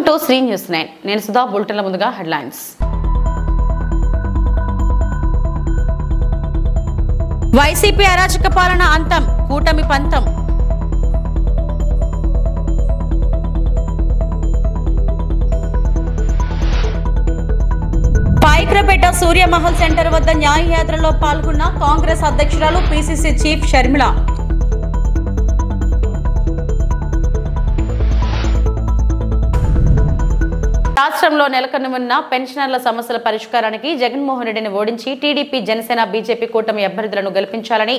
To Shri news 9 నేను సుధా. బులెటిన్ల ముందుగా headlines. YCP అరాచక పాలన అంతం, కూటమి పంతం. పాయిక్రపేట సూర్యమహల్ సెంటర్ వద్ద న్యాయయాత్రలో పాల్గొన్న కాంగ్రెస్ అధ్యక్షురాలు పిసిసి చీఫ్ షర్మిల. రాష్ట్రంలో నెలకొన్న పెన్షనర్ల సమస్యల పరిష్కారానికి జగన్మోహన్ రెడ్డిని ఓడించి టీడీపీ, జనసేన, బీజేపీ కూటమి అభ్యర్థులను గెలిపించాలని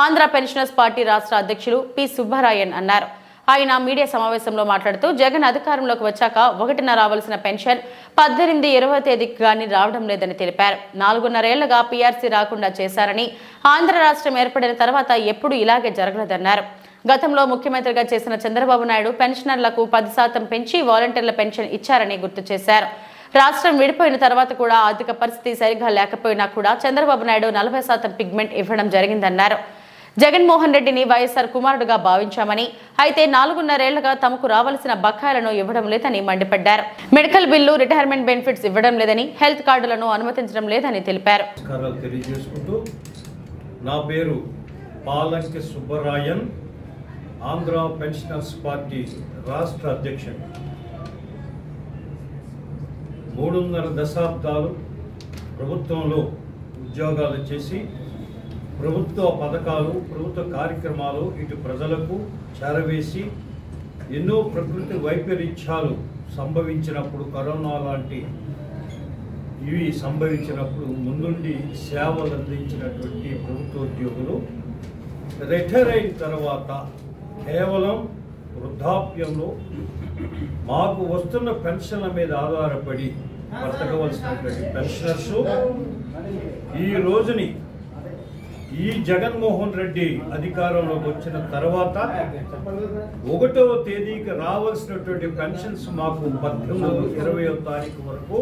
ఆంధ్ర పెన్షనర్స్ పార్టీ రాష్ట్ర అధ్యక్షులు పి సుబ్బరాయన్ అన్నారు. ఆయన మీడియా సమావేశంలో మాట్లాడుతూ జగన్ అధికారంలోకి వచ్చాక 1న రావాల్సిన పెన్షన్ 18-20 తేదీకి గానీ రావడం లేదని తెలిపారు. 4.5 ఏళ్లుగా పీఆర్సీ రాకుండా చేశారని, ఆంధ్ర రాష్ట్రం ఏర్పడిన తర్వాత ఎప్పుడు ఇలాగే జరగలేదన్నారు. గతంలో ముఖ్యమంత్రిగా చేసిన చంద్రబాబు నాయుడు పెన్షనర్లకు 10% పెంచి వాలంటీర్ల పెన్షన్ ఇచ్చారని గుర్తు చేశారు. రాష్ట్రం విడిపోయిన తర్వాత కూడా ఆర్థిక పరిస్థితి సరిగా లేకపోయినా కూడా చంద్రబాబు నాయుడు 40% పిగ్మెంట్ ఇవ్వడం జరిగిందన్నారు. జగన్మోహన్ రెడ్డిని వైఎస్ఆర్ కుమారుడుగా భావించామని, అయితే 4.5 ఏళ్లుగా తమకు రావాల్సిన బకాయిలను ఇవ్వడం లేదని మండిపడ్డారు. మెడికల్ బిల్లు, రిటైర్మెంట్ బెనిఫిట్స్ ఇవ్వడం లేదని, హెల్త్ కార్డులను అనుమతించడం లేదని తెలిపారు. నా పేరు పాలంకి సుబ్బరాయన్, ఆంధ్ర పెన్షనర్స్ పార్టీ రాష్ట్ర అధ్యక్షుడు. 3.5 దశాబ్దాలు ప్రభుత్వంలో ఉద్యోగాలు చేసి ప్రభుత్వ పథకాలు, ప్రభుత్వ కార్యక్రమాలు ఇటు ప్రజలకు చేరవేసి ఎన్నో ప్రకృతి వైపరీత్యాలు సంభవించినప్పుడు, కరోనా లాంటి ఇవి సంభవించినప్పుడు ముందుండి సేవలు అందించినటువంటి ప్రభుత్వ ఉద్యోగులు రిటైర్ అయిన తర్వాత కేవలం వృద్ధాప్యంలో మాకు వస్తున్న పెన్షన్ల మీద ఆధారపడి బ్రతకవలసినటువంటి పెన్షనర్స్ ఈ రోజుని ఈ జగన్మోహన్ రెడ్డి అధికారంలోకి వచ్చిన తర్వాత 1వ తేదీకి రావాల్సినటువంటి పెన్షన్స్ మాకు 18-20వ తారీఖు వరకు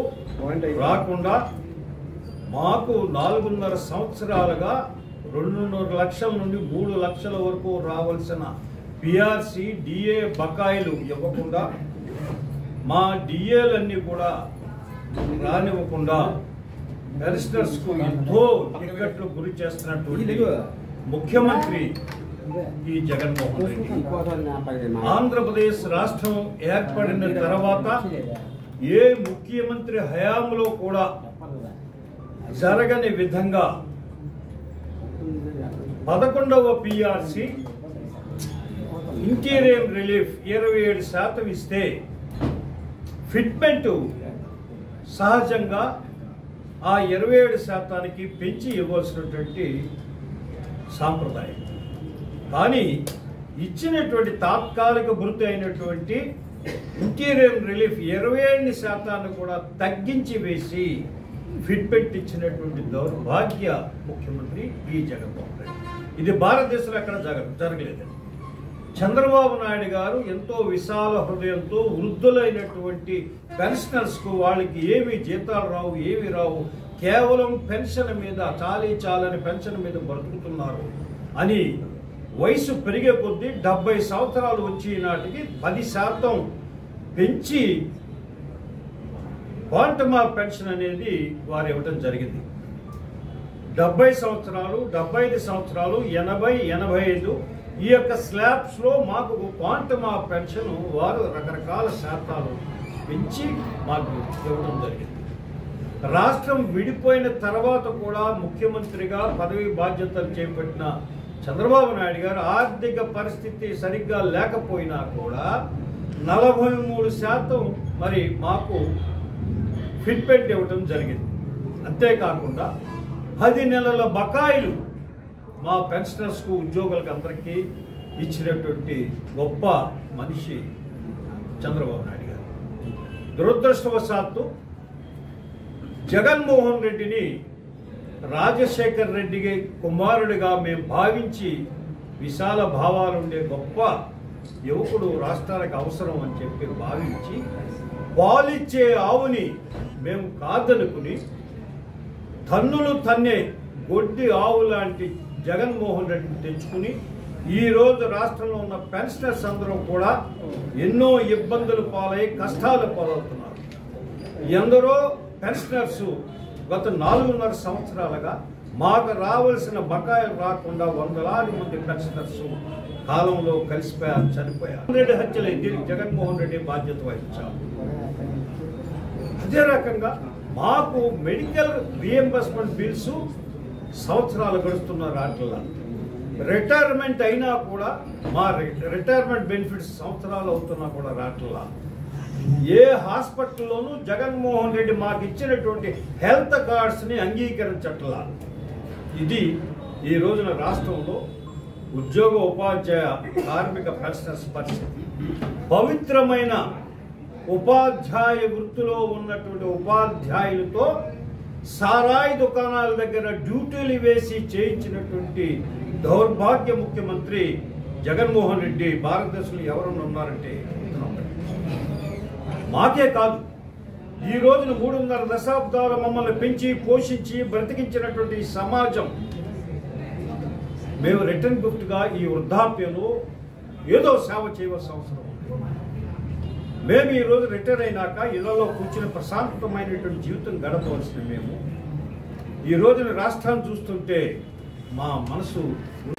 రాకుండా మాకు 4.5 సంవత్సరాలుగా 2.5 లక్షల నుండి 3 లక్షల వరకు రావాల్సిన పిఆర్సీ, డిఏ బకాయిలు ఇవ్వకుండా, మా డిఏలన్నీ కూడా రానివ్వకుండా పెన్షనర్స్ కు ఎంతో ఇక్కట్లు గురి చేస్తున్నటువంటి ముఖ్యమంత్రి ఈ జగన్మోహన్ రెడ్డి. ఆంధ్రప్రదేశ్ రాష్ట్రం ఏర్పడిన తర్వాత ఏ ముఖ్యమంత్రి హయాంలో కూడా జరగని విధంగా 11వ పిఆర్సీ ఇంటీరియర్ రిలీఫ్ 27% ఇస్తే ఫిట్మెంట్ సహజంగా ఆ 27%కి పెంచి ఇవ్వాల్సినటువంటి సాంప్రదాయం. కానీ ఇచ్చినటువంటి తాత్కాలిక భృతి అయినటువంటి ఇంటీరియర్ రిలీఫ్ 27% కూడా తగ్గించి వేసి ఫిట్మెంట్ ఇచ్చినటువంటి దౌర్భాగ్య ముఖ్యమంత్రి ఈ జగన్మోహన్ రెడ్డి. ఇది భారతదేశంలో ఎక్కడ జరగలేదు. చంద్రబాబు నాయుడు గారు ఎంతో విశాల హృదయంతో వృద్ధులైనటువంటి పెన్షనర్స్ కు వాళ్ళకి ఏమి జీతాలు రావు, ఏమి రావు, కేవలం పెన్షన్ మీద చాలని పెన్షన్ మీద బ్రతుకుతున్నారు అని వయసు పెరిగే కొద్దీ 70 సంవత్సరాలు వచ్చి నాటికి 10% పెంచి క్వాంటమ్ ఆఫ్ పెన్షన్ అనేది వారు ఇవ్వటం జరిగింది. 70 సంవత్సరాలు, 75 సంవత్సరాలు, 80, 85 ఈ యొక్క స్లాబ్స్ లో మాకు క్వాంటమ్ ఆఫ్ పెన్షన్ వారు రకరకాల శాతాలు పెంచి మాకు ఇవ్వడం జరిగింది. రాష్ట్రం విడిపోయిన తర్వాత కూడా ముఖ్యమంత్రిగా పదవి బాధ్యతలు చేపట్టిన చంద్రబాబు నాయుడు గారు ఆర్థిక పరిస్థితి సరిగ్గా లేకపోయినా కూడా 43% మరి మాకు ఫిట్మెంట్ ఇవ్వడం జరిగింది. అంతేకాకుండా 10 నెలల బకాయిలు మా పెన్షనర్స్ కు, ఉద్యోగులకు అందరికీ ఇచ్చినటువంటి గొప్ప మనిషి చంద్రబాబు నాయుడు గారు. దురదృష్టవశాత్తు జగన్మోహన్ రెడ్డిని రాజశేఖర్ రెడ్డి కుమారుడిగా మేము భావించి విశాల భావాలుండే గొప్ప యువకుడు రాష్ట్రానికి అవసరం అని చెప్పి భావించి పాలిచ్చే ఆవుని మేము కాదనుకుని తన్నులు తన్నే గొడ్డి ఆవు లాంటి జగన్మోహన్ రెడ్డిని తెచ్చుకుని ఈరోజు రాష్ట్రంలో ఉన్న పెన్షనర్స్ అందరూ కూడా ఎన్నో ఇబ్బందులు పాలై కష్టాలు పాలవుతున్నారు. ఎందరో పెన్షనర్స్ గత 4.5 సంవత్సరాలుగా మాకు రావాల్సిన బకాయిలు రాకుండా వందలాది మంది పెన్షనర్స్ కాలంలో కలిసిపోయారు, చనిపోయారు. రెడ్డి హత్యలు దీనికి జగన్మోహన్ రెడ్డి బాధ్యత వహించారు. అదే రకంగా మాకు మెడికల్ రియంబర్స్మెంట్ బిల్స్ సంవత్సరాలు గడుస్తున్నారు. వాటిల్లో రిటైర్మెంట్ అయినా కూడా మా రిటైర్మెంట్ బెనిఫిట్స్ సంవత్సరాలు అవుతున్నా కూడా రాట్లా. ఏ హాస్పిటల్లోనూ జగన్మోహన్ రెడ్డి మాకు ఇచ్చినటువంటి హెల్త్ కార్డ్స్ని అంగీకరించట్లా. ఇది ఈ రోజున రాష్ట్రంలో ఉద్యోగ ఉపాధ్యాయ కార్మిక పెన్షనర్స్ పరిస్థితి. పవిత్రమైన ఉపాధ్యాయ వృత్తిలో ఉన్నటువంటి ఉపాధ్యాయులతో సారాయి దుకాణాల దగ్గర డ్యూటీలు వేసి చేయించినటువంటి దౌర్భాగ్య ముఖ్యమంత్రి జగన్మోహన్ రెడ్డి భారతదేశంలో ఎవరన్నా ఉన్నారంటే మాకే కాదు, ఈ రోజున 3.5 దశాబ్దాలు మమ్మల్ని పెంచి పోషించి బ్రతికించినటువంటి సమాజం మేము రిటర్న్ గిఫ్ట్గా ఈ వృద్ధాప్యంలో ఏదో సేవ చేయవలసిన అవసరం ఉంది. మేము ఈరోజు రిటైర్ అయినాక ఇళ్లలో కూర్చుని ప్రశాంతమైనటువంటి జీవితం గడపవలసిన మేము ఈ రోజున రాష్ట్రాన్ని చూస్తుంటే మా మనసు.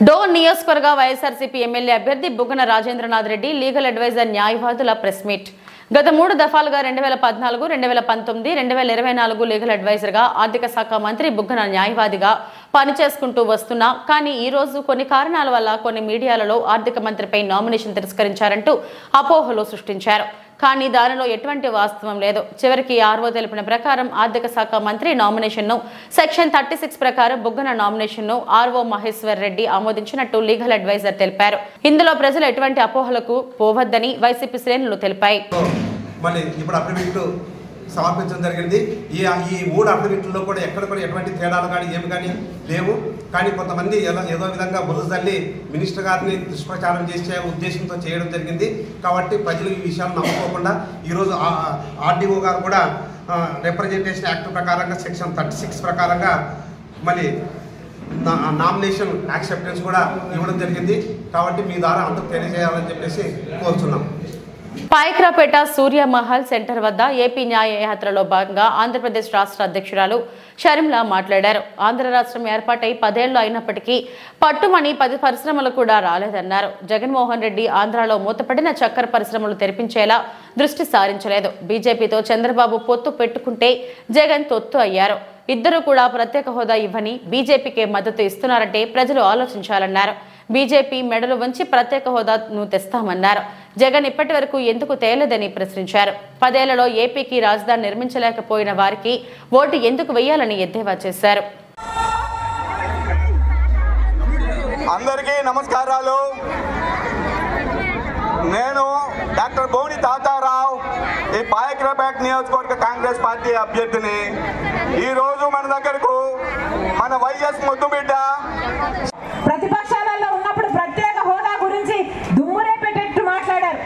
డోన్ నియోజకవర్గ వైఎస్ఆర్సీపీ ఎమ్మెల్యే అభ్యర్థి బుగ్గన రాజేంద్రనాథ్ రెడ్డి లీగల్ అడ్వైజర్ న్యాయవాదుల ప్రెస్ మీట్. గత 3 దఫాలుగా 2014, 2019, 2024 లీగల్ అడ్వైజర్గా ఆర్థిక శాఖ మంత్రి బుగ్గన న్యాయవాదిగా పనిచేసుకుంటూ వస్తున్నా కానీ ఈ రోజు కొన్ని కారణాల వల్ల కొన్ని మీడియాలలో ఆర్థిక మంత్రిపై నామినేషన్ తిరస్కరించారంటూ అపోహలు సృష్టించారు. కానీ దానిలో ఎటువంటి వాస్తవం లేదు. చివరికి ఆర్ఓ తెలిపిన ప్రకారం ఆర్థిక శాఖ మంత్రి నామినేషన్ను సెక్షన్ 36 ప్రకారం బుగ్గన నామినేషన్ను ఆర్ఓ మహేశ్వర్ రెడ్డి ఆమోదించినట్టు లీగల్ అడ్వైజర్ తెలిపారు. ఇందులో ప్రజలు ఎటువంటి అపోహలకు పోవద్దని వైసీపీ శ్రేణులు తెలిపాయి. సమర్పించడం జరిగింది. ఈ 3 అఫిడవిట్లో కూడా ఎక్కడ కూడా ఎటువంటి తేడాలు కానీ ఏమి కానీ లేవు. కానీ కొంతమంది ఏదో విధంగా బురద తల్లి మినిస్టర్ గారిని దుష్ప్రచారం చేసే ఉద్దేశంతో చేయడం జరిగింది. కాబట్టి ప్రజలు ఈ విషయాలు నమ్ముకోకుండా ఈరోజు ఆర్డీఓ గారు కూడా రిప్రజెంటేషన్ యాక్ట్ ప్రకారంగా సెక్షన్ 36 ప్రకారంగా మళ్ళీ నామినేషన్ యాక్సెప్టెన్స్ కూడా ఇవ్వడం జరిగింది. కాబట్టి మీ ద్వారా అందరూ తెలియజేయాలని చెప్పేసి కోరుతున్నాం. పాయక్రాపేట సూర్యమహల్ సెంటర్ వద్ద ఏపీ న్యాయ యాత్రలో భాగంగా ఆంధ్రప్రదేశ్ రాష్ట్ర అధ్యక్షురాలు షర్మిలా మాట్లాడారు. ఆంధ్ర రాష్ట్రం ఏర్పాటై 10 ఏళ్లు అయినప్పటికీ పట్టుమని 10 పరిశ్రమలు కూడా రాలేదన్నారు. జగన్మోహన్ రెడ్డి ఆంధ్రాలో మూతపడిన చక్కెర పరిశ్రమలు తెరిపించేలా దృష్టి సారించలేదు. బీజేపీతో చంద్రబాబు పొత్తు పెట్టుకుంటే జగన్ తొత్తు అయ్యారు. ఇద్దరు కూడా ప్రత్యేక హోదా ఇవ్వని బీజేపీకే మద్దతు ఇస్తున్నారంటే ప్రజలు ఆలోచించాలన్నారు. బీజేపీ మెడలు వంచి ప్రత్యేక హోదాను తెస్తామన్నారు. జగన్ ఇప్పటి వరకు ఎందుకు తేలేదని ప్రశ్నించారు. 10 ఏళ్లలో ఏపీకి రాజధాని నిర్మించలేకపోయిన వారికి ఓటు ఎందుకు వేయాలని ఎద్దేవా చేశారు. అందరికీ నమస్కారాలు. నేను డాక్టర్ బోని తాతారావు, ఈ పాయక్రాపేట నియోజకవర్గ కాంగ్రెస్ పార్టీ అభ్యర్థిని. ఈరోజు మన దగ్గరకు మన వైఎస్ ముద్దుబిడ్డ ప్రతిపక్షాలలో ఉన్నప్పుడు ప్రత్యేక హోదా గురించి దుమ్మురేపెట్టేట్టు మాట్లాడారు.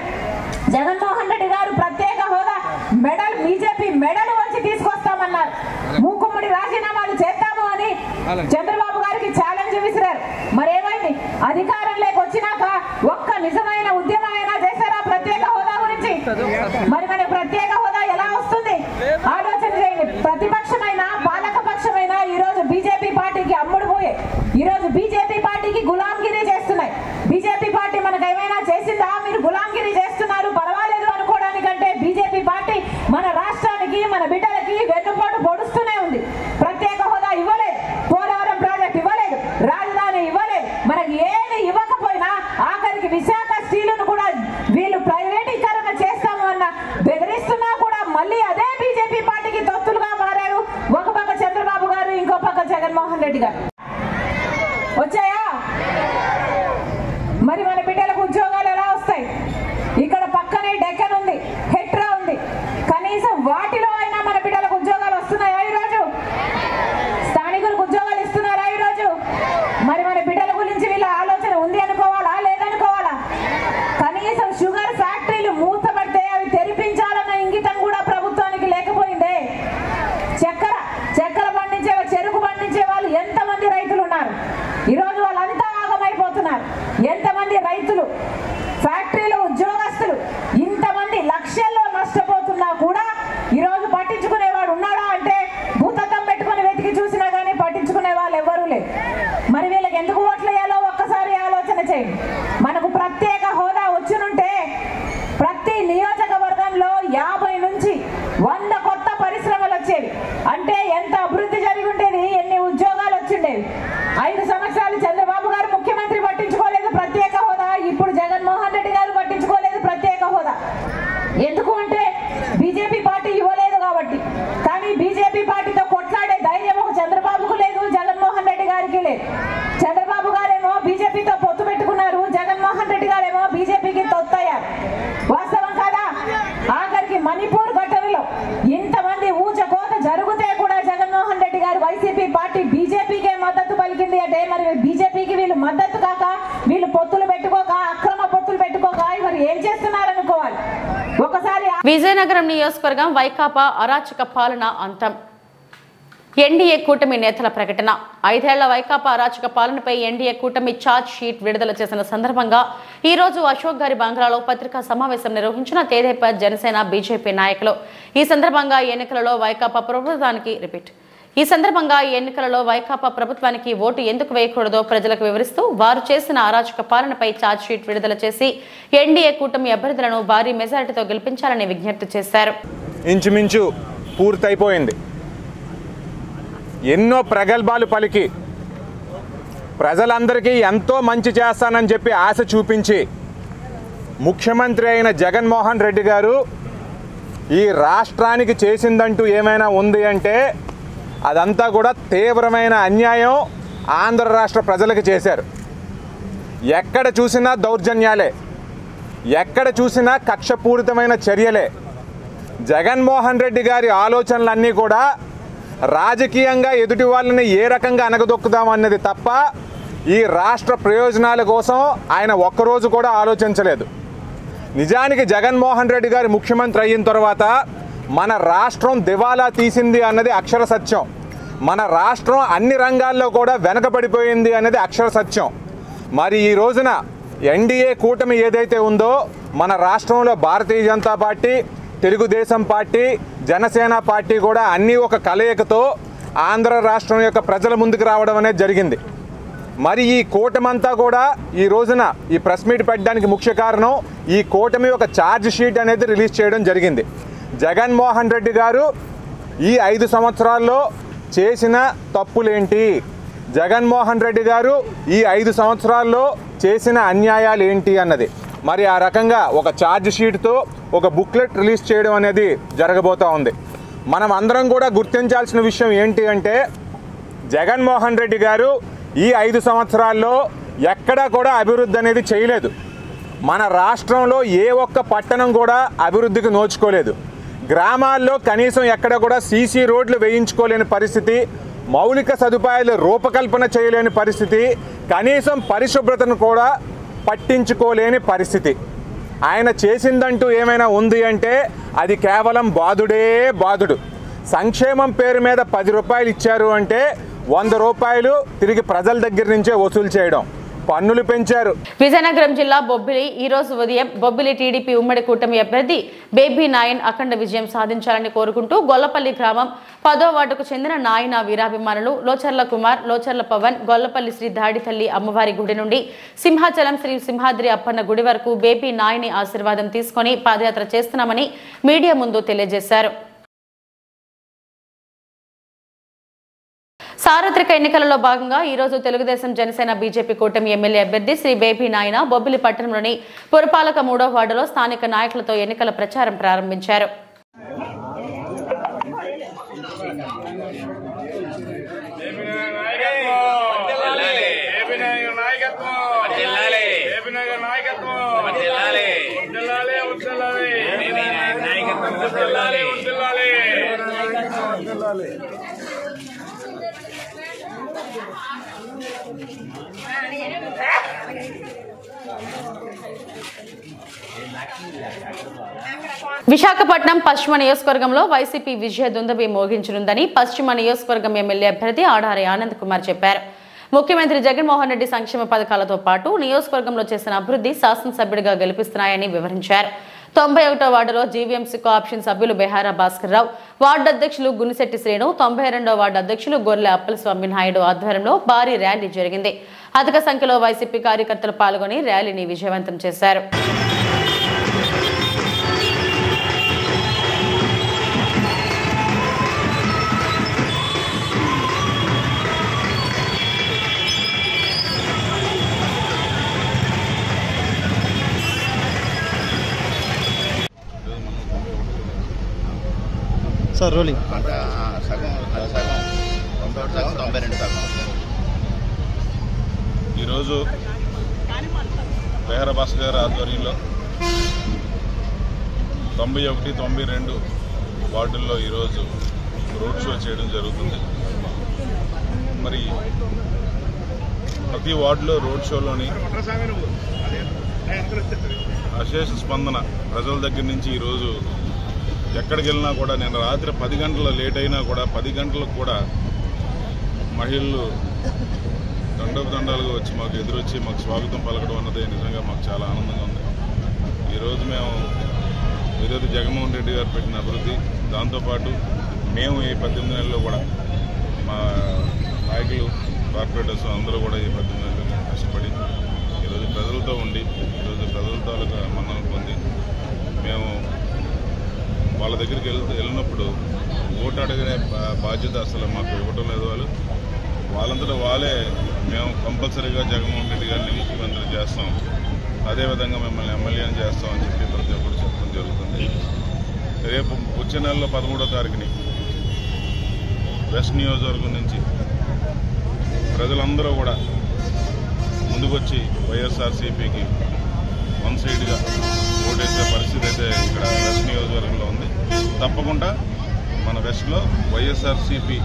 జగన్మోహన్ రెడ్డి గారు ప్రత్యేక హోదా మెడల్ బీజేపీ మెడల్ వచ్చి తీసుకొస్తామన్నారు. మూకుమ్మడి రాజీనామాలు చేద్దాము అని చంద్రబాబు గారికి ఛాలెంజ్ విసిరారు. మరేమైంది? అధికారంలోకి వచ్చినాక ఒక్క నిజమైన ఉద్యమమైనా చేశారా ప్రత్యేక హోదా గురించి? మరి మన ప్రత్యేక హోదా ఎలా వస్తుంది ఆలోచన చేయండి. ప్రతిపక్షమైనా పాలక పక్షమైనా ఈ రోజు బీజేపీ పార్టీకి అమ్ముడు పోయే, ఈ రోజు బీజేపీ పార్టీకి గులాంగిరి చేస్తున్నాయి. బీజేపీ పార్టీ మనకు ఏమైనా చేసిందా? మీరు గులాంగిరి చేస్తున్నారు పర్వాలేదు అనుకోవడానికంటే బీజేపీ పార్టీ మన రాష్ట్రానికి మన బిడ్డలకి వెన్నుపోటు పొడుస్తూనే ఉంది. ప్రత్యేక హోదా ఇవ్వలేదు, పోలవరం ప్రాజెక్ట్ ఇవ్వలేదు, రాజధాని ఇవ్వలేదు. మనకి ఏమి ఇవ్వకపోయినా ఆఖరికి విశాఖ స్టీలును కూడా వీళ్ళు ప్రైవేటీకరణ చేస్తాము అన్న బెదిరిస్తున్నా కూడా మళ్ళీ అదే బీజేపీ పార్టీకి తొత్తులుగా మారారు. ఒక పక్క చంద్రబాబు గారు, ఇంకో పక్క జగన్మోహన్ రెడ్డి గారు. వచ్చాయా? మరి మన బిడ్డలకు ఉద్యోగాలు ఎలా వస్తాయి? ఇక్కడ పక్కనే డెక్కన్ ఉంది, హెట్రా ఉంది. కనీసం వాటిలో అయినా మన బిడ్డలకు ఉద్యోగాలు వస్తున్నాయా? ఈరోజు స్థానికులకు ఉద్యోగాలు ఇస్తున్నారా? ఈరోజు మరి మన బిడ్డల గురించి వీళ్ళ ఆలోచన ఉంది అనుకోవాలా లేదనుకోవాలా? విజయనగరం నియోజకవర్గం వైకాపా అరాచక పాలన అంతం. ఎన్డీఏ కూటమి నేతల ప్రకటన. 5 ఏళ్ల వైకాపా అరాచక పాలనపై ఎన్డీఏ కూటమి ఛార్జ్ షీట్ విడుదల చేసిన సందర్భంగా ఈ రోజు అశోక్ గారి బంగ్లాలో పత్రికా సమావేశం నిర్వహించిన తెదేపా జనసేన బీజేపీ నాయకులు. ఈ సందర్భంగా ఎన్నికలలో వైకాపా ప్రభుత్వానికి ఓటు ఎందుకు వేయకూడదో ప్రజలకు వివరిస్తూ వారు చేసిన అరాచక పాలనపై ఛార్జ్ షీట్ విడుదల చేసి ఎన్డీఏ కూటమి అభ్యర్థులను భారీ మెజారిటీతో గెలిపించాలని విజ్ఞప్తి చేశారు. ఇంచుమించు పూర్తయిపోయింది. ఎన్నో ప్రగల్భాలు పలికి ప్రజలందరికీ ఎంతో మంచి చేస్తానని చెప్పి ఆశ చూపించి ముఖ్యమంత్రి అయిన జగన్మోహన్ రెడ్డి గారు ఈ రాష్ట్రానికి చేసిందంటూ ఏమైనా ఉంది అంటే అదంతా కూడా తీవ్రమైన అన్యాయం ఆంధ్ర రాష్ట్ర ప్రజలకు చేశారు. ఎక్కడ చూసినా దౌర్జన్యాలే, ఎక్కడ చూసినా కక్షపూరితమైన చర్యలే. జగన్మోహన్ రెడ్డి గారి ఆలోచనలన్నీ కూడా రాజకీయంగా ఎదుటి వాళ్ళని ఏ రకంగా అనగదొక్కుదామన్నది తప్ప ఈ రాష్ట్ర ప్రయోజనాల కోసం ఆయన ఒక్కరోజు కూడా ఆలోచించలేదు. నిజానికి జగన్మోహన్ రెడ్డి గారి ముఖ్యమంత్రి అయిన తర్వాత మన రాష్ట్రం దివాలా తీసింది అన్నది అక్షర సత్యం. మన రాష్ట్రం అన్ని రంగాల్లో కూడా వెనకబడిపోయింది అన్నది అక్షర సత్యం. మరి ఈ రోజున ఎన్డీఏ కూటమి ఏదైతే ఉందో మన రాష్ట్రంలో Bharatiya Janata party, Telugu Desam party, Janasena party కూడా అన్నీ ఒక కలయికతో ఆంధ్ర రాష్ట్రం యొక్క ప్రజల ముందుకు రావడం అనేది జరిగింది. మరి ఈ కూటమంతా కూడా ఈ రోజున ఈ ప్రెస్ మీట్ పెట్టడానికి ముఖ్య కారణం ఈ కూటమి ఒక ఛార్జ్ షీట్ అనేది రిలీజ్ చేయడం జరిగింది. జగన్మోహన్ రెడ్డి గారు ఈ 5 సంవత్సరాల్లో చేసిన తప్పులేంటి, జగన్మోహన్ రెడ్డి గారు ఈ 5 సంవత్సరాల్లో చేసిన అన్యాయాలు ఏంటి అన్నది మరి ఆ రకంగా ఒక ఛార్జ్ షీట్తో ఒక బుక్లెట్ రిలీజ్ చేయడం అనేది జరగబోతూ ఉంది. మనం అందరం కూడా గుర్తించాల్సిన విషయం ఏంటి అంటే జగన్మోహన్ రెడ్డి గారు ఈ 5 సంవత్సరాల్లో ఎక్కడా కూడా అభివృద్ధి అనేది చేయలేదు. మన రాష్ట్రంలో ఏ ఒక్క పట్టణం కూడా అభివృద్ధికి నోచుకోలేదు. గ్రామాల్లో కనీసం ఎక్కడ కూడా సీసీ రోడ్లు వేయించుకోలేని పరిస్థితి, మౌలిక సదుపాయాలు రూపకల్పన చేయలేని పరిస్థితి, కనీసం పరిశుభ్రతను కూడా పట్టించుకోలేని పరిస్థితి. ఆయన చేసిందంటూ ఏమైనా ఉంది అంటే అది కేవలం బాధుడే బాధుడు. సంక్షేమం పేరు మీద 10 రూపాయలు ఇచ్చారు అంటే 100 రూపాయలు తిరిగి ప్రజల దగ్గర నుంచే వసూలు చేయడం, పన్నులు పెంచారు. విజయనగరం జిల్లా బొబ్బిలి ఈ రోజు ఉదయం బొబ్బిలి టీడీపీ ఉమ్మడి కూటమి అభ్యర్థి బేబీ నాయన్ అఖండ విజయం సాధించాలని కోరుకుంటూ గొల్లపల్లి గ్రామం 10వ వార్డుకు చెందిన నాయన వీరాభిమానులు లోచర్ల కుమార్, లోచర్ల పవన్, గొల్లపల్లి శ్రీ దాడితల్లి అమ్మవారి గుడి నుండి సింహాచలం శ్రీ సింహాద్రి అప్పన్న గుడి వరకు బేబీ నాయని ఆశీర్వాదం తీసుకొని పాదయాత్ర చేస్తున్నామని మీడియా ముందు తెలియజేశారు. సార్వత్రిక ఎన్నికలలో భాగంగా ఈ రోజు తెలుగుదేశం జనసేన బీజేపీ కూటమి ఎమ్మెల్యే అభ్యర్థి శ్రీ బేబీ నాయన బొబ్బిలి పట్టణంలోని పురపాలక 3వ వార్డులో స్థానిక నాయకులతో ఎన్నికల ప్రచారం ప్రారంభించారు. విశాఖపట్నం పశ్చిమ నియోజకవర్గంలో వైసీపీ విజయ దుందుభి మోగించనుందని పశ్చిమ నియోజకవర్గం ఎమ్మెల్యే అభ్యర్థి ఆడారి ఆనంద్ కుమార్ చెప్పారు. ముఖ్యమంత్రి జగన్మోహన్ రెడ్డి సంక్షేమ పథకాలతో పాటు నియోజకవర్గంలో చేసిన అభివృద్ధి శాసనసభ్యుడిగా గెలిపిస్తున్నాయని వివరించారు. 91వ వార్డులో జీవీఎంసీ కోఆప్షన్ సభ్యులు బెహారా భాస్కర్ రావు, వార్డు అధ్యక్షులు గునిశెట్టి శ్రీను, 92వ వార్డు అధ్యక్షులు గొర్రె అప్పలస్వామి నాయుడు ఆధ్వర్యంలో భారీ ర్యాలీ జరిగింది. అధిక సంఖ్యలో వైసీపీ కార్యకర్తలు పాల్గొని ర్యాలీని విజయవంతం చేశారు. సార్ రోలింగ్ ఈరోజు బెహారా భాస్కర్ గారి ఆధ్వర్యంలో 91, 92 వార్డుల్లో ఈరోజు రోడ్ షో చేయడం జరుగుతుంది. మరి ప్రతి వార్డులో రోడ్ షోలోని అశేష స్పందన ప్రజల దగ్గర నుంచి ఈరోజు ఎక్కడికి వెళ్ళినా కూడా నేను రాత్రి 10 గంటల లేట్ అయినా కూడా 10 గంటలకు కూడా మహిళలు దండాలుగా వచ్చి మాకు ఎదురొచ్చి మాకు స్వాగతం పలకడం అన్నది నిజంగా మాకు చాలా ఆనందంగా ఉంది. ఈరోజు మేము ఏదైతే జగన్మోహన్ రెడ్డి గారు పెట్టిన అభివృద్ధి, దాంతోపాటు మేము ఈ 18 నెలల్లో కూడా మా నాయకులు కార్పొరేటర్స్ అందరూ కూడా ఈ 18 నెలలు కష్టపడి ఈరోజు ప్రజలతో ఉండి ఈరోజు ప్రజల తాలూకా మన్ననలు పొంది మేము వాళ్ళ దగ్గరికి వెళ్ళినప్పుడు ఓటు అడిగే బాధ్యత అసలు మాకు ఇవ్వటం లేదు. వాళ్ళంతటా వాళ్ళే మేము కంపల్సరీగా జగన్మోహన్ రెడ్డి గారిని ముఖ్యమంత్రి చేస్తాం, అదేవిధంగా మిమ్మల్ని ఎమ్మెల్యేని చేస్తామని చెప్పి ప్రతి ఒక్కరు చెప్పడం జరుగుతుంది. రేపు వచ్చే నెలలో 13వ తారీఖుని వెస్ట్ నియోజకవర్గం నుంచి ప్రజలందరూ కూడా ముందుకొచ్చి వైఎస్ఆర్సీపీకి వన్ సైడ్గా ఓటేసే పరిస్థితి అయితే ఇక్కడ వెస్ట్ నియోజకవర్గంలో ఉంది. తప్పకుండా మన వెస్ట్లో వైఎస్ఆర్సీపీ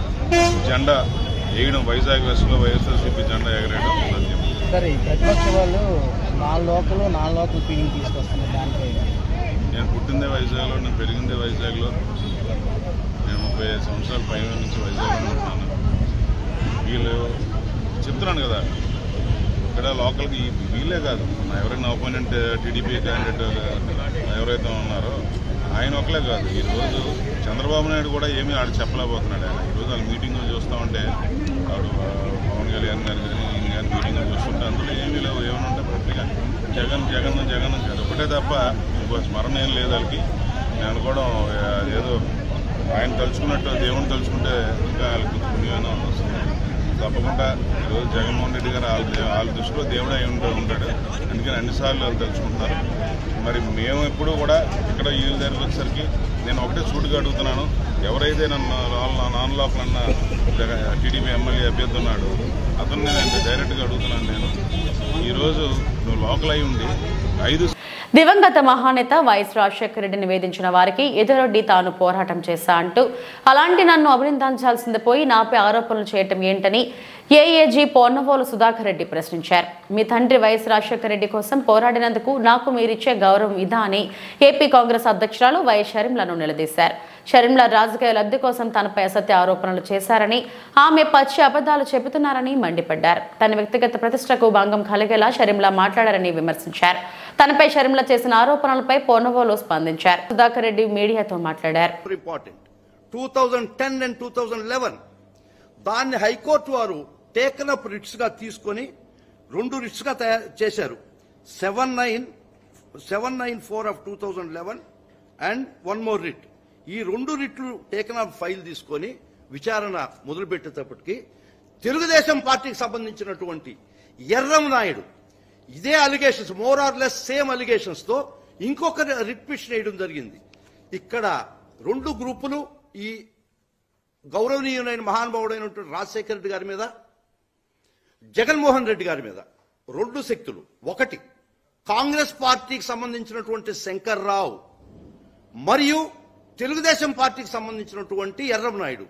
జెండా వేయడం, వైజాగ్ వెస్ట్లో వైఎస్ఆర్సీపీ జెండా ఎగరేయడం సాధ్యం. సరే, ప్రతిపక్ష వాళ్ళు నా లోకల్ ఫీలింగ్ తీసుకొస్తున్నారు. దానిపై నేను పుట్టిందే వైజాగ్లో, నేను పెరిగిందే వైజాగ్లో, నేను 35 సంవత్సరాల పైన నుంచి వైజాగ్లో ఉంటున్నాను. వీళ్ళు చెప్తున్నాను కదా, ఇక్కడ లోకల్కి వీళ్ళే కాదు, ఎవరైనా ఒపోనెంట్ టీడీపీ క్యాండిడేట్ ఎవరైతే ఉన్నారో ఆయన ఒకలే కాదు, ఈరోజు చంద్రబాబు నాయుడు కూడా ఏమీ ఆడు చెప్పలేకపోతున్నాడు. ఆయన ఈరోజు వాళ్ళు మీటింగులు చూస్తూ ఉంటే ఆడు పవన్ కళ్యాణ్ గారు కానీ ఈయన కానీ మీటింగులు చూస్తుంటే అందులో ఏమీ లేవు. ఏమైనా ఉంటే పూర్తిగా జగన్ జగన్ జగన్ ఒకటే తప్ప ఇంకో స్మరణ ఏం లేదు వాళ్ళకి. నేను అనుకోవడం ఏదో ఆయన తలుచుకున్నట్టు దేవుని తలుచుకుంటే ఇంకా వాళ్ళకి పుణ్యమైనా వస్తుంది. తప్పకుండా ఈరోజు జగన్మోహన్ రెడ్డి గారు వాళ్ళ దృష్టిలో దేవుడు అయి ఉంటాడు, అందుకని అన్నిసార్లు వాళ్ళు తలుచుకుంటున్నారు. మరి మేము ఎప్పుడూ కూడా ఇక్కడ ఈ దగ్గరకు వచ్చేసరికి నేను ఒకటే సూటిగా అడుగుతున్నాను, ఎవరైతే నాన్ లోకల్ అన్న టీడీపీ ఎమ్మెల్యే అభ్యర్థి ఉన్నాడు అతను నేను డైరెక్ట్గా అడుగుతున్నాను. నేను ఈరోజు నువ్వు లోకల్ అయి ఉండి 5 దివంగత మహానేత వైఎస్ రాజశేఖర రెడ్డిని వేధించిన వారికి ఎదురొడ్డి తాను పోరాటం చేశా అంటూ, అలాంటి నన్ను అభినందించాల్సింది పోయి నాపై ఆరోపణలు చేయటం ఏంటని ఏఏజీ పొన్నవోలు సుధాకర్ రెడ్డి ప్రశ్నించారు. మీ తండ్రి వైఎస్ రాజశేఖర రెడ్డి కోసం పోరాడినందుకు నాకు మీరిచ్చే గౌరవం ఇదా అని ఏపీ కాంగ్రెస్ అధ్యక్షురాలు వైఎస్ షర్మిలను నిలదీశారు. షర్మిల రాజకీయ లబ్ధి కోసం తనపై అసత్య ఆరోపణలు చేశారని, ఆమె పచ్చి అబద్ధాలు చెబుతున్నారని మండిపడ్డారు. తన వ్యక్తిగత ప్రతిష్టకు భంగం కలిగేలా షర్మిల మాట్లాడారని విమర్శించారు. తనపై షర్మిల చేసిన ఆరోపణలపై పొన్నవోలు స్పందించారు. సుధాకర్ రెడ్డి మీడియాతో మాట్లాడారు. 2010 and 2011 దాన్ని హైకోర్టు వారు టేకన్ అప్ రిట్స్ గా తీసుకొని 2 రిట్స్ గా తయారు చేశారు. 794 of 2011 అండ్ 1 more రిట్. ఈ 2 రిట్లు టేకన్ అప్ ఫైల్ తీసుకొని విచారణ మొదలుపెట్టేటప్పటికి తెలుగుదేశం పార్టీకి సంబంధించినటువంటి ఎర్రం నాయుడు ఇదే allegations, more or less same allegations తో ఇంకొక రిట్ పిటిషన్ వేయడం జరిగింది. ఇక్కడ 2 గ్రూపులు, ఈ గౌరవనీయులైన మహానుభావుడైనటువంటి రాజశేఖర రెడ్డి గారి మీద, జగన్మోహన్ రెడ్డి గారి మీద 2 శక్తులు. ఒకటి కాంగ్రెస్ పార్టీకి సంబంధించినటువంటి శంకర్రావు మరియు తెలుగుదేశం పార్టీకి సంబంధించినటువంటి ఎర్రం నాయుడు.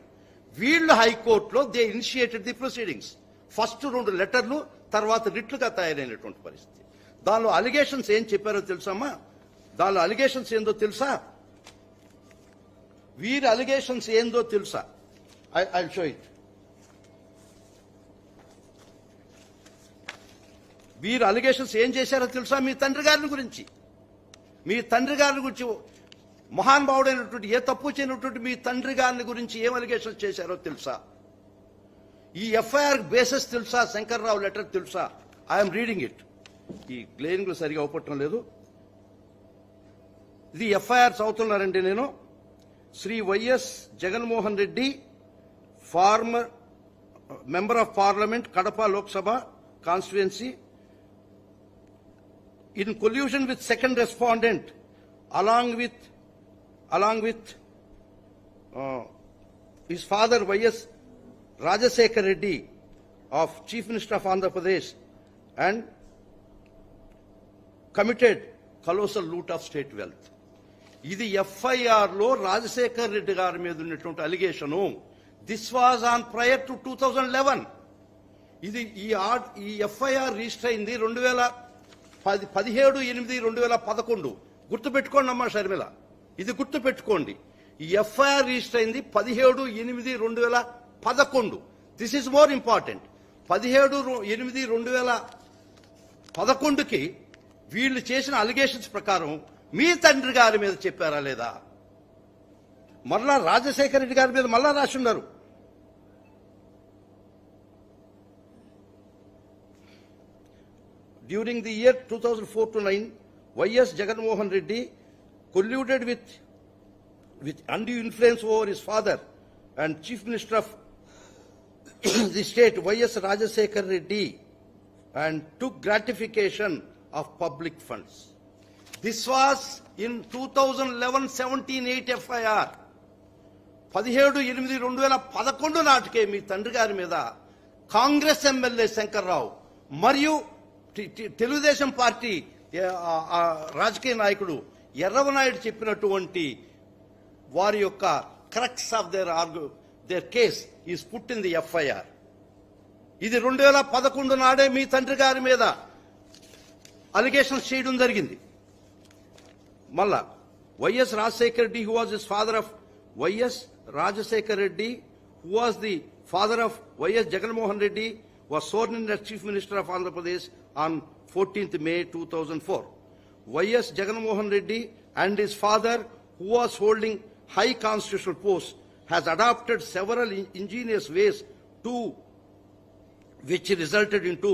వీళ్ళు హైకోర్టులో they initiated the proceedings. First 2 లెటర్లు, తర్వాత రిట్లుగా తయారైనటువంటి పరిస్థితి. దానిలో అలిగేషన్స్ ఏం చెప్పారో తెలుసమ్మా? దానిలో అలిగేషన్స్ ఏందో తెలుసా? వీరి అలిగేషన్స్ ఏందో తెలుసా? I show it. వీరు అలిగేషన్స్ ఏం చేశారో తెలుసా? మీ తండ్రి గారిని గురించి, మహానుభావుడైనటువంటి, ఏ తప్పు చేయనటువంటి మీ తండ్రి గారిని గురించి ఏం అలిగేషన్స్ చేశారో తెలుసా? ఈ ఎఫ్ఐఆర్ బేసెస్ తెలుసా? శంకర్రావు లెటర్ తెలుసా? I'm reading it. ఈ గ్లేరింగ్ సరిగా అవపట్టడం లేదు. ఇది ఎఫ్ఐఆర్ చదువుతున్నారండి నేను. Shri YS Jaganmohan Reddy, former member of parliament, Kadapa Lok Sabha constituency, in collusion with second respondent along with his father Y.S. Rajasekhar Reddy of Chief Minister of Andhra Pradesh, and committed colossal loot of state wealth. ఇది FIR లో రాజశేఖర్ రెడ్డి గారి మీద ఉన్నటువంటి allegation. This was on prior to 2011. ఇది ఈ FIR register అయింది 17/8/2011. గుర్తుపెట్టుకోండి అమ్మా షర్మిల, ఇది గుర్తుపెట్టుకోండి. ఈ ఎఫ్ఐఆర్ రిజిస్టర్ అయింది 17/8/2011. This is more important. 17/8/2011కి వీళ్ళు చేసిన అలిగేషన్స్ ప్రకారం మీ తండ్రి గారి మీద చెప్పారా లేదా? మళ్ళా రాజశేఖర రెడ్డి గారి మీద మళ్ళా రాసి ఉన్నారు. During the year 2004 to 9, Y.S. Jagannamohan Reddy colluded with undue influence over his father and Chief Minister of the state, Y.S. Rajasekhar Reddy, and took gratification of public funds. This was in 2011-17-8 FIR. 17/8/2011 నాటికే మీ తండ్రి గారి మీద Congress MLA Shankarrao మరియు Telugu Desam party రాజకీయ నాయకుడు ఎర్రవనాయుడు చెప్పినటువంటి వారి యొక్క crux of their case is put in the FIR. ఇది 2011 నాడే మీ తండ్రి గారి మీద అలిగేషన్స్ చేయడం జరిగింది. మళ్ళా YS Rajasekhar Reddy, who was his father of YS Rajasekhar Reddy, who was the father of YS Jaganmohan Reddy, was sworn in as Chief Minister of Andhra Pradesh on 14th May 2004. Y.S. Jagannamohan Reddy and his father, who was holding high constitutional posts, has adopted several ingenious ways to which resulted into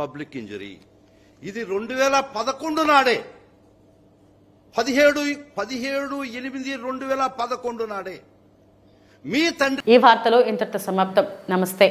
public injury. ఇది 2011 నాడే, 17/8/2011 నాడే మీ తండ్రి. ఈ వార్తలో ఇంతటితో సమాప్తం. నమస్తే.